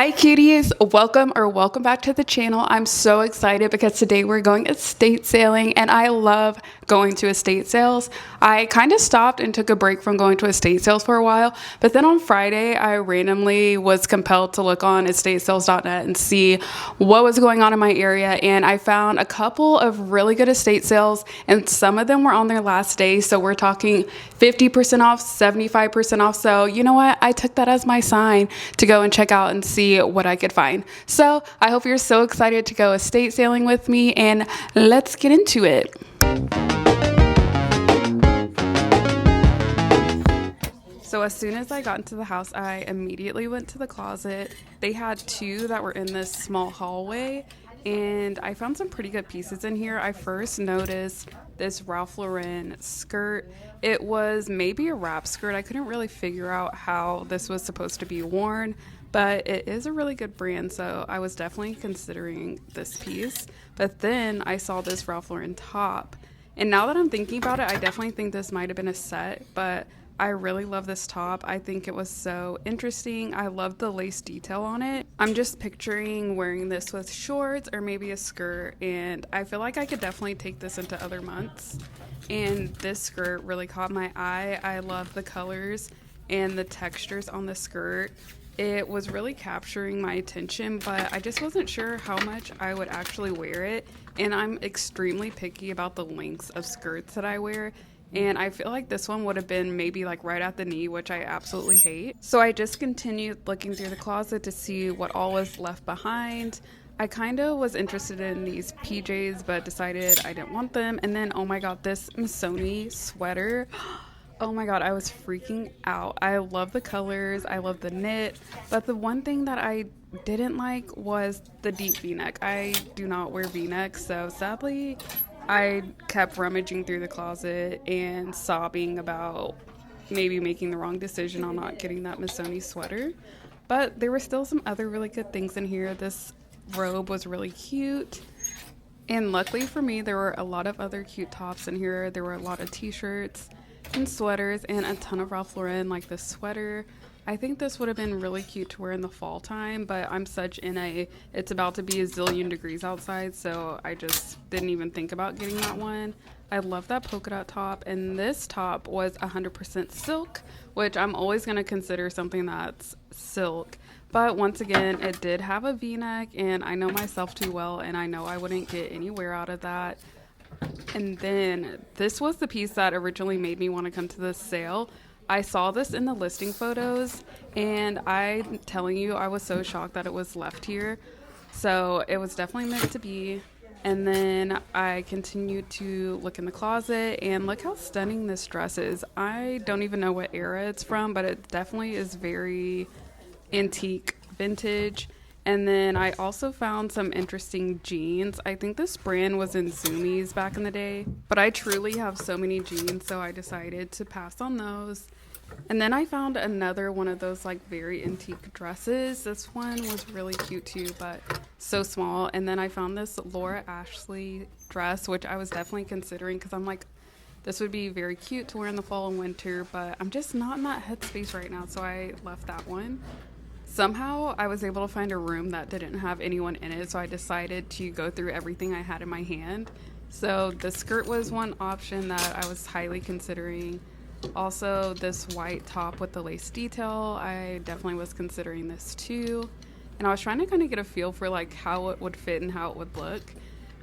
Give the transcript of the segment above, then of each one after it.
Hi cuties, welcome back to the channel. I'm so excited because today we're going estate sailing and I love going to estate sales. I kind of stopped and took a break from going to estate sales for a while, but then on Friday I randomly was compelled to look on estatesales.net and see what was going on in my area, and I found a couple of really good estate sales and some of them were on their last day, so we're talking 50% off, 75% off. So you know what, I took that as my sign to go and check out and see what I could find. So I hope you're so excited to go estate sailing with me, and let's get into it. So as soon as I got into the house, I immediately went to the closet. They had two that were in this small hallway, and I found some pretty good pieces in here. I first noticed this Ralph Lauren skirt. It was maybe a wrap skirt. I couldn't really figure out how this was supposed to be worn, but it is a really good brand, so I was definitely considering this piece. But then I saw this Ralph Lauren top, and now that I'm thinking about it, I definitely think this might have been a set, but I really love this top. I think it was so interesting. I love the lace detail on it. I'm just picturing wearing this with shorts or maybe a skirt, and I feel like I could definitely take this into other months. And this skirt really caught my eye. I love the colors and the textures on the skirt. It was really capturing my attention, but I just wasn't sure how much I would actually wear it. And I'm extremely picky about the lengths of skirts that I wear. And I feel like this one would have been maybe like right at the knee, which I absolutely hate. So I just continued looking through the closet to see what all was left behind. I kind of was interested in these PJs, but decided I didn't want them. And then, oh my God, this Missoni sweater. Oh my God, I was freaking out. I love the colors, I love the knit, but the one thing that I didn't like was the deep V-neck. I do not wear V-necks, so sadly, I kept rummaging through the closet and sobbing about maybe making the wrong decision on not getting that Missoni sweater. But there were still some other really good things in here. This robe was really cute. And luckily for me, there were a lot of other cute tops in here. There were a lot of t-shirts and sweaters and a ton of Ralph Lauren, like this sweater. I think this would have been really cute to wear in the fall time, but I'm such in a, it's about to be a zillion degrees outside, so I just didn't even think about getting that one. I love that polka dot top, and this top was 100% silk, which I'm always going to consider something that's silk. But once again, it did have a V-neck, and I know myself too well, and I know I wouldn't get any wear out of that. And then this was the piece that originally made me want to come to this sale. I saw this in the listing photos, and I'm telling you, I was so shocked that it was left here. So it was definitely meant to be. And then I continued to look in the closet, and look how stunning this dress is. I don't even know what era it's from, but it definitely is very antique, vintage. And then I also found some interesting jeans. I think this brand was in Zoomies back in the day, but I truly have so many jeans, so I decided to pass on those. And then I found another one of those like very antique dresses. This one was really cute too, but so small. And then I found this Laura Ashley dress, which I was definitely considering because I'm like, this would be very cute to wear in the fall and winter, but I'm just not in that headspace right now, so I left that one. Somehow I was able to find a room that didn't have anyone in it, so I decided to go through everything I had in my hand. So the skirt was one option that I was highly considering. Also, this white top with the lace detail, I definitely was considering this too. And I was trying to kind of get a feel for like how it would fit and how it would look,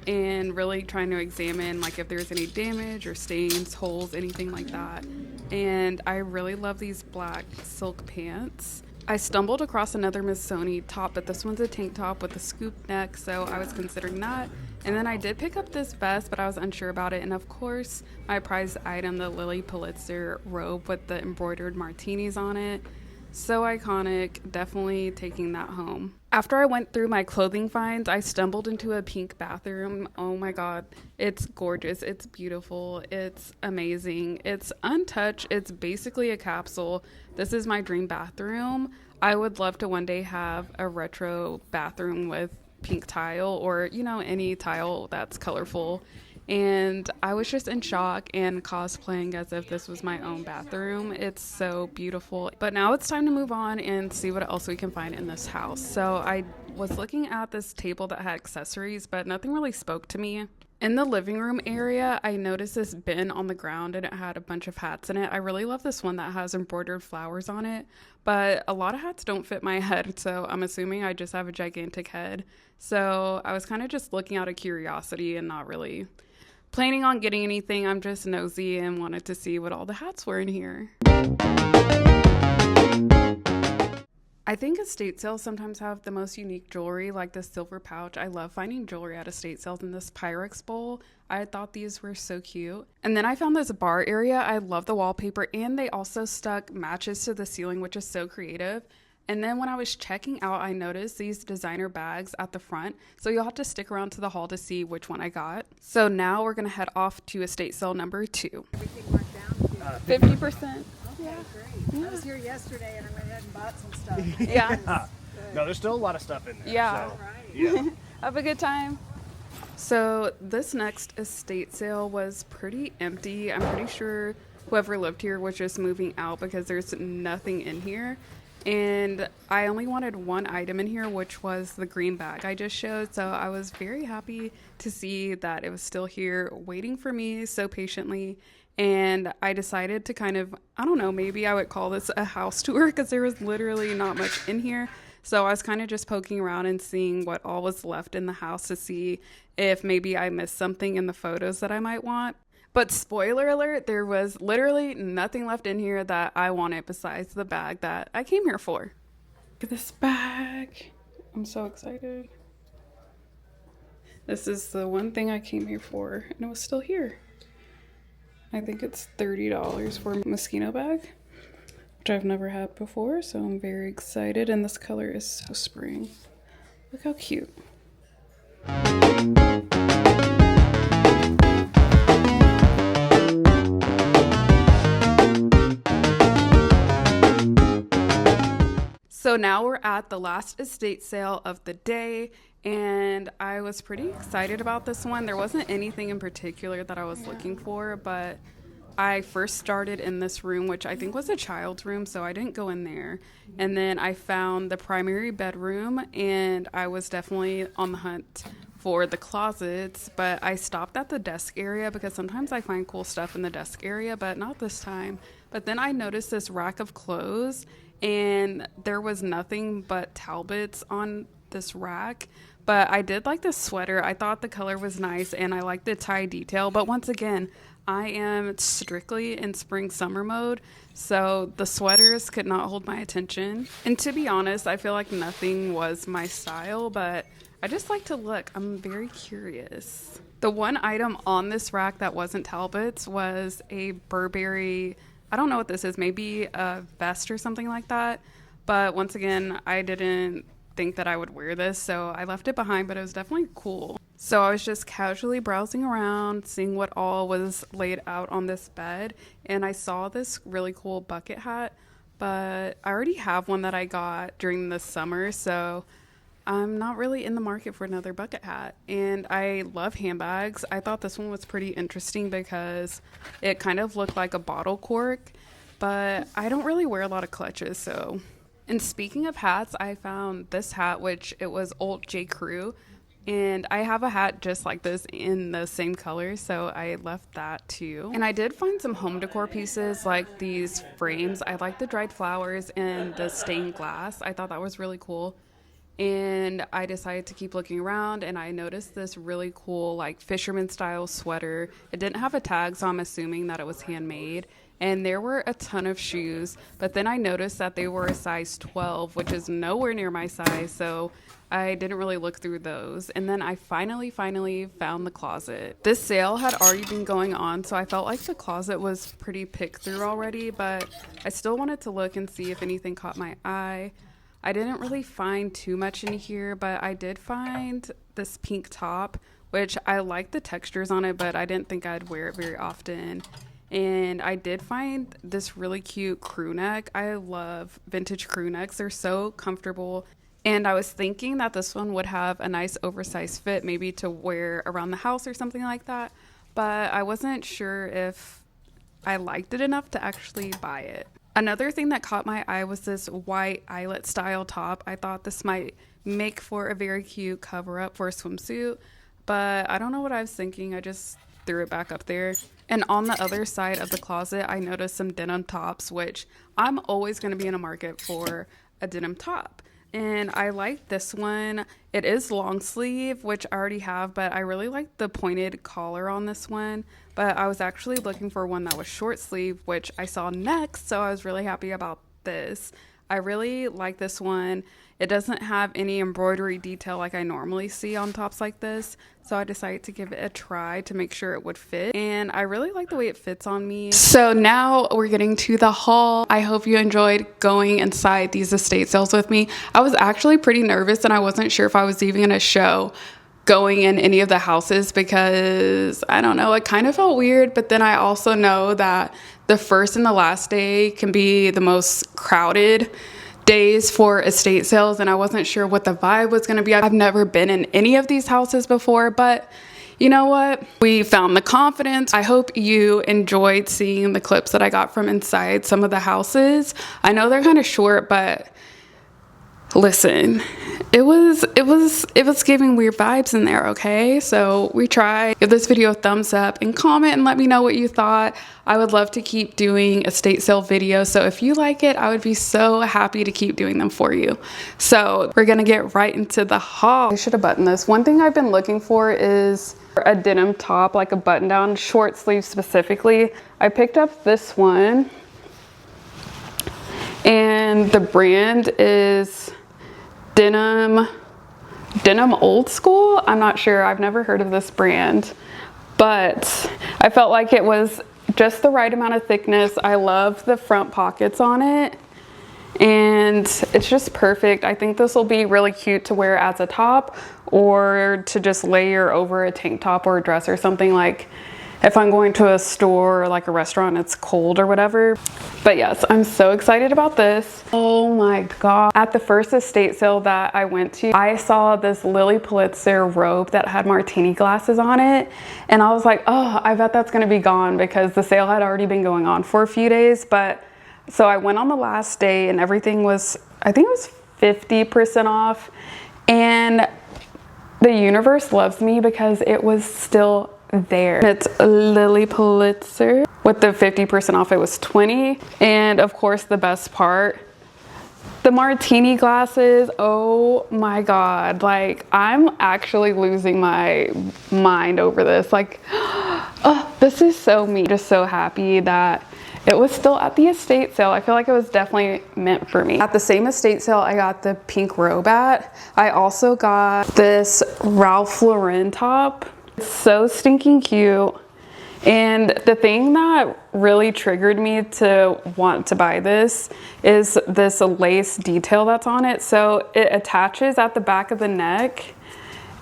and really trying to examine like if there's any damage or stains, holes, anything like that. And I really love these black silk pants. I stumbled across another Missoni top, but this one's a tank top with a scoop neck, so I was considering that. And then I did pick up this vest, but I was unsure about it. And of course, my prized item, the Lily Pulitzer robe with the embroidered martinis on it. So iconic, definitely taking that home. After I went through my clothing finds, I stumbled into a pink bathroom. Oh my God, it's gorgeous, it's beautiful, it's amazing, it's untouched, it's basically a capsule. This is my dream bathroom. I would love to one day have a retro bathroom with pink tile, or you know, any tile that's colorful. and I was just in shock and cosplaying as if this was my own bathroom. It's so beautiful. But now it's time to move on and see what else we can find in this house. So I was looking at this table that had accessories, but nothing really spoke to me. In the living room area, I noticed this bin on the ground and it had a bunch of hats in it. I really love this one that has embroidered flowers on it, but a lot of hats don't fit my head, so I'm assuming I just have a gigantic head. So I was kind of just looking out of curiosity and not really planning on getting anything. I'm just nosy and wanted to see what all the hats were in here. I think estate sales sometimes have the most unique jewelry, like this silver pouch. I love finding jewelry at estate sales, and this Pyrex bowl. I thought these were so cute. And then I found this bar area. I love the wallpaper, and they also stuck matches to the ceiling, which is so creative. And then when I was checking out, I noticed these designer bags at the front. So you'll have to stick around to the hall to see which one I got. So now we're going to head off to estate sale number 2. Everything marked down to 50%. Okay, great. Yeah. I was here yesterday and I went ahead and bought some stuff. Yeah. No, there's still a lot of stuff in there. Yeah. So, Right. yeah. Have a good time. So this next estate sale was pretty empty. I'm pretty sure whoever lived here was just moving out because there's nothing in here. And I only wanted one item in here, which was the green bag I just showed. So I was very happy to see that it was still here waiting for me so patiently. And I decided to kind of, I don't know, maybe I would call this a house tour because there was literally not much in here. So I was kind of just poking around and seeing what all was left in the house to see if maybe I missed something in the photos that I might want. But spoiler alert, there was literally nothing left in here that I wanted besides the bag that I came here for. Look at this bag. I'm so excited. This is the one thing I came here for, and it was still here. I think it's $30 for a Moschino bag, which I've never had before, so I'm very excited. And this color is so spring. Look how cute. So now we're at the last estate sale of the day, and I was pretty excited about this one. There wasn't anything in particular that I was looking for, but I first started in this room, which I think was a child's room, so I didn't go in there. And then I found the primary bedroom, and I was definitely on the hunt for the closets, but I stopped at the desk area because sometimes I find cool stuff in the desk area, but not this time. But then I noticed this rack of clothes, and there was nothing but Talbots on this rack. But I did like this sweater. I thought the color was nice, and I like the tie detail. But once again, I am strictly in spring summer mode, so the sweaters could not hold my attention. And to be honest, I feel like nothing was my style, but I just like to look. I'm very curious. The one item on this rack that wasn't Talbot's was a Burberry, I don't know what this is, maybe a vest or something like that. But once again, I didn't think that I would wear this, so I left it behind, but it was definitely cool. So I was just casually browsing around, seeing what all was laid out on this bed, and I saw this really cool bucket hat, but I already have one that I got during the summer, so I'm not really in the market for another bucket hat. And I love handbags. I thought this one was pretty interesting because it kind of looked like a bottle cork, but I don't really wear a lot of clutches, so. And speaking of hats, I found this hat, which it was Old J. Crew. And I have a hat just like this in the same color, so I left that too. And I did find some home decor pieces like these frames. I like the dried flowers and the stained glass. I thought that was really cool. And I decided to keep looking around, and I noticed this really cool like fisherman style sweater. It didn't have a tag, so I'm assuming that it was handmade. And there were a ton of shoes, but then I noticed that they were a size 12, which is nowhere near my size, so I didn't really look through those. And then I finally found the closet. This sale had already been going on, so I felt like the closet was pretty picked through already, but I still wanted to look and see if anything caught my eye. I didn't really find too much in here, but I did find this pink top, which I like the textures on it, but I didn't think I'd wear it very often. And I did find this really cute crew neck. I love vintage crew necks. They're so comfortable. And I was thinking that this one would have a nice oversized fit, maybe to wear around the house or something like that. but I wasn't sure if I liked it enough to actually buy it. Another thing that caught my eye was this white eyelet style top. I thought this might make for a very cute cover up for a swimsuit, but I don't know what I was thinking. I just threw it back up there. And on the other side of the closet, I noticed some denim tops, which I'm always going to be in a market for a denim top. And I like this one. It is long sleeve, which I already have, but I really like the pointed collar on this one. But I was actually looking for one that was short sleeve, which I saw next, so I was really happy about this. I really like this one. It doesn't have any embroidery detail like I normally see on tops like this, so I decided to give it a try to make sure it would fit, and I really like the way it fits on me. So now we're getting to the haul. I hope you enjoyed going inside these estate sales with me. I was actually pretty nervous and I wasn't sure if I was even gonna show going in any of the houses because I don't know, it kind of felt weird, but then I also know that the first and the last day can be the most crowded days for estate sales, and I wasn't sure what the vibe was going to be. I've never been in any of these houses before, but you know what? We found the confidence. I hope you enjoyed seeing the clips that I got from inside some of the houses. I know they're kind of short, but listen, it was giving weird vibes in there, okay? So we tried. Give this video a thumbs up and comment and let me know what you thought. I would love to keep doing estate sale videos, so if you like it, I would be so happy to keep doing them for you. So we're gonna get right into the haul. I should have buttoned this. One thing I've been looking for is a denim top, like a button down, short sleeve specifically. I picked up this one, and the brand is denim old school. I'm not sure, I've never heard of this brand, but I felt like it was just the right amount of thickness. I love the front pockets on it, and it's just perfect. I think this will be really cute to wear as a top or to just layer over a tank top or a dress or something, like if I'm going to a store or like a restaurant and it's cold or whatever. But yes, I'm so excited about this. Oh my God. At the first estate sale that I went to, I saw this Lily Pulitzer robe that had martini glasses on it. And I was like, oh, I bet that's gonna be gone because the sale had already been going on for a few days. But so I went on the last day and everything was, I think it was 50% off. And the universe loves me because it was still there. It's Lily Pulitzer. With the 50% off, it was 20. And of course, the best part, the martini glasses. Oh my God. Like, I'm actually losing my mind over this. Like, oh, this is so me. Just so happy that it was still at the estate sale. I feel like it was definitely meant for me. At the same estate sale, I got the pink robe at. I also got this Ralph Lauren top. It's so stinking cute. And the thing that really triggered me to want to buy this is this lace detail that's on it. So it attaches at the back of the neck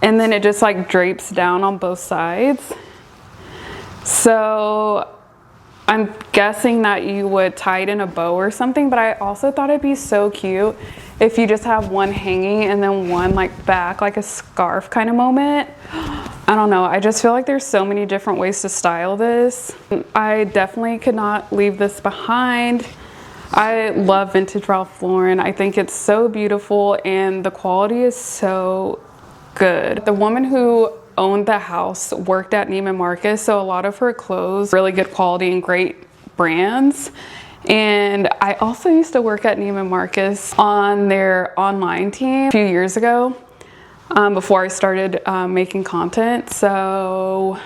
and then it just like drapes down on both sides. So I'm guessing that you would tie it in a bow or something, but I also thought it'd be so cute if you just have one hanging and then one like back, like a scarf kind of moment. I don't know, I just feel like there's so many different ways to style this. I definitely could not leave this behind. I love vintage Ralph Lauren. I think it's so beautiful and the quality is so good. The woman who owned the house worked at Neiman Marcus, so a lot of her clothes, really good quality and great brands. And I also used to work at Neiman Marcus on their online team a few years ago, before I started making content. So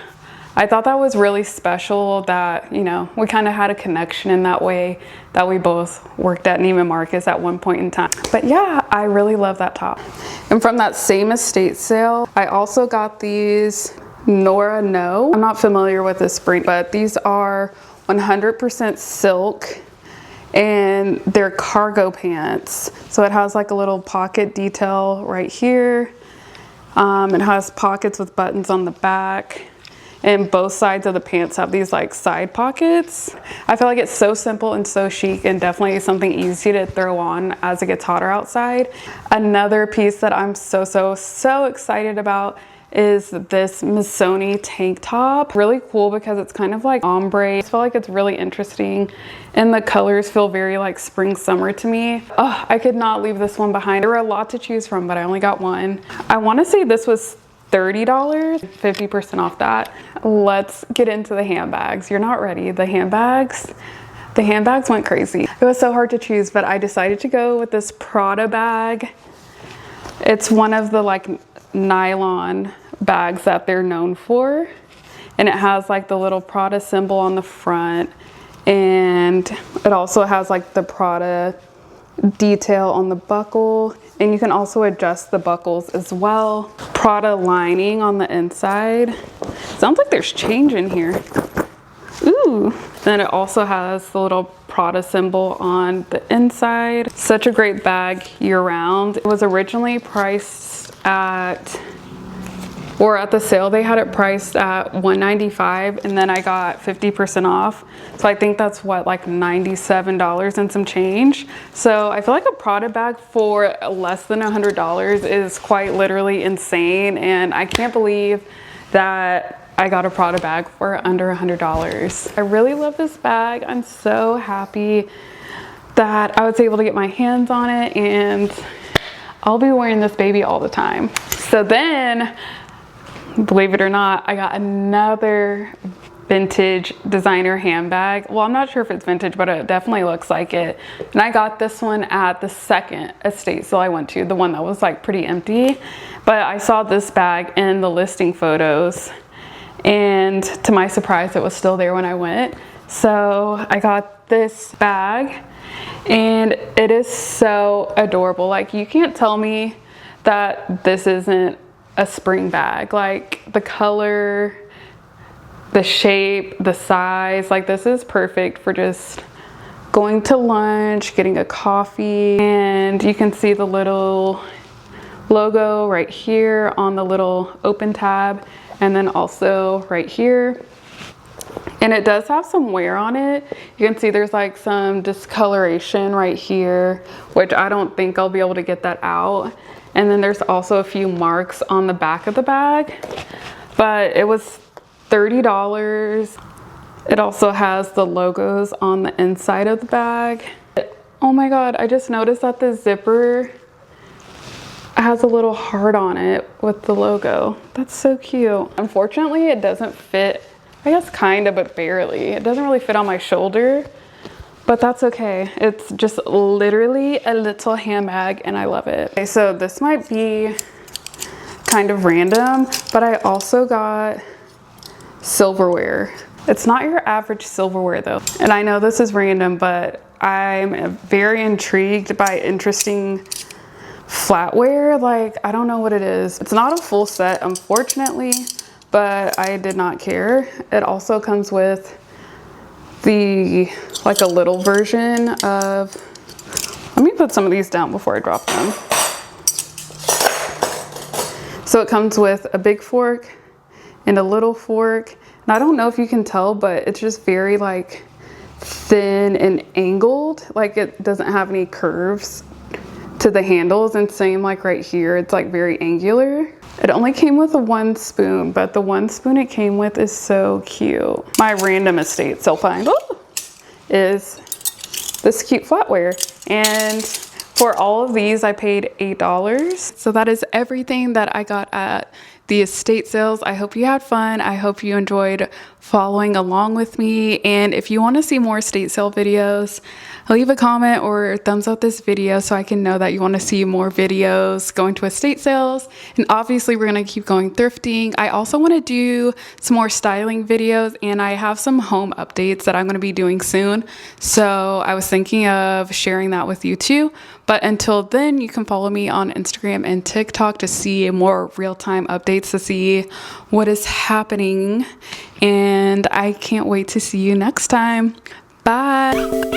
I thought that was really special that, you know, we kind of had a connection in that way, that we both worked at Neiman Marcus at one point in time. But yeah, I really love that top. And from that same estate sale, I also got these Nonoe. I'm not familiar with this brand, but these are 100% silk and they're cargo pants. So it has like a little pocket detail right here. It has pockets with buttons on the back, and both sides of the pants have these like side pockets. I feel like it's so simple and so chic and definitely something easy to throw on as it gets hotter outside. Another piece that I'm so excited about is this Missoni tank top. Really cool because it's kind of like ombre. I feel like it's really interesting and the colors feel very like spring summer to me. Oh, I could not leave this one behind. There were a lot to choose from, but I only got one. I want to say this was $30, 50% off that. Let's get into the handbags. You're not ready. The handbags went crazy. It was so hard to choose, but I decided to go with this Prada bag. It's one of the like nylon bags that they're known for, and it has like the little Prada symbol on the front, and it also has like the Prada detail on the buckle, and you can also adjust the buckles as well. Prada lining on the inside. Sounds like there's change in here. Ooh. Then it also has the little Prada symbol on the inside. Such a great bag year round. It was originally priced at, or at the sale they had it priced at $195, and then I got 50% off. So I think that's what, like $97 and some change. So I feel like a Prada bag for less than $100 is quite literally insane, and I can't believe that I got a Prada bag for under $100. I really love this bag. I'm so happy that I was able to get my hands on it, and I'll be wearing this baby all the time. So then, believe it or not, I got another vintage designer handbag. Well, I'm not sure if it's vintage, but it definitely looks like it. And I got this one at the second estate sale I went to, the one that was like pretty empty. But I saw this bag in the listing photos, and to my surprise, it was still there when I went. So I got this bag, and it is so adorable. Like, you can't tell me that this isn't a spring bag. Like, the color, the shape, the size, like this is perfect for just going to lunch, getting a coffee. And you can see the little logo right here on the little open tab, and then also right here. And it does have some wear on it. You can see there's like some discoloration right here, which I don't think I'll be able to get that out. And then there's also a few marks on the back of the bag, but it was $30. It also has the logos on the inside of the bag. Oh my God, I just noticed that the zipper has a little heart on it with the logo. That's so cute. Unfortunately, it doesn't fit, I guess kind of, but barely. It doesn't really fit on my shoulder, but that's okay. It's just literally a little handbag, and I love it. Okay, so this might be kind of random, but I also got silverware. It's not your average silverware though. And I know this is random, but I'm very intrigued by interesting flatware. Like, I don't know what it is. It's not a full set, unfortunately, but I did not care. It also comes with the, like a little version of, let me put some of these down before I drop them. So it comes with a big fork and a little fork. And I don't know if you can tell, but it's just very like thin and angled. Like, it doesn't have any curves to the handles, and same like right here, it's like very angular. It only came with one spoon, but the one spoon it came with is so cute. My random estate sale find is this cute flatware, and for all of these I paid $8. So that is everything that I got at the estate sales. I hope you had fun. I hope you enjoyed following along with me. And if you want to see more estate sale videos, leave a comment or thumbs up this video so I can know that you want to see more videos going to estate sales. And obviously we're going to keep going thrifting. I also want to do some more styling videos, and I have some home updates that I'm going to be doing soon. So I was thinking of sharing that with you too. But until then, you can follow me on Instagram and TikTok to see more real-time updates, to see what is happening. And I can't wait to see you next time. Bye.